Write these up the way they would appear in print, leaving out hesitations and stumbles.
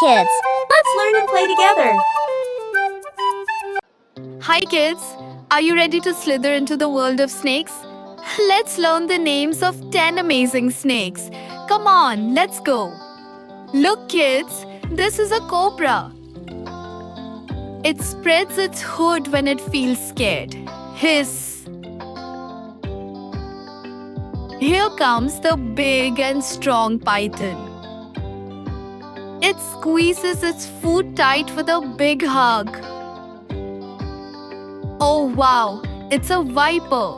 kids. Let's learn and play together. Hi kids, are you ready to slither into the world of snakes? Let's learn the names of 10 amazing snakes. Come on, let's go. Look kids, this is a cobra. It spreads its hood when it feels scared. Hiss. Here comes the big and strong python. It squeezes its food tight with a big hug. Oh wow, it's a viper.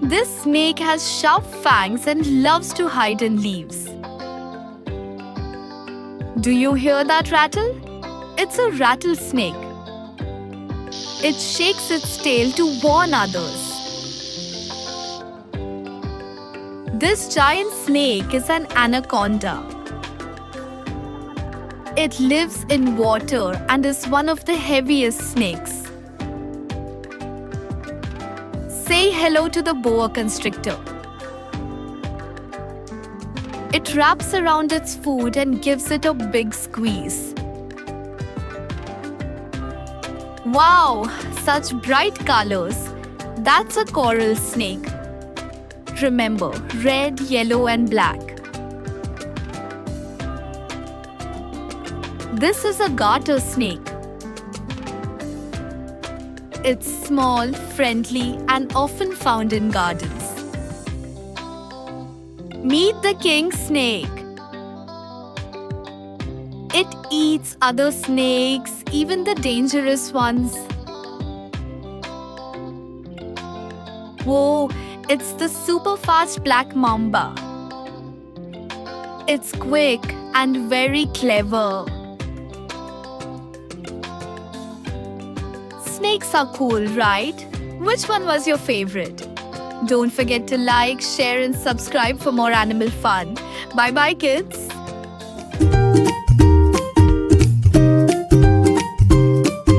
This snake has sharp fangs and loves to hide in leaves. Do you hear that rattle? It's a rattlesnake. It shakes its tail to warn others. This giant snake is an anaconda. It lives in water and is one of the heaviest snakes. Say hello to the boa constrictor. It wraps around its food and gives it a big squeeze. Wow, such bright colors. That's a coral snake. Remember, red, yellow and black. This is a garter snake. It's small, friendly, and often found in gardens. Meet the king snake. It eats other snakes, even the dangerous ones. Whoa, it's the super fast black mamba. It's quick and very clever. Snakes are cool, right? Which one was your favorite? Don't forget to like, share and subscribe for more animal fun. Bye bye kids.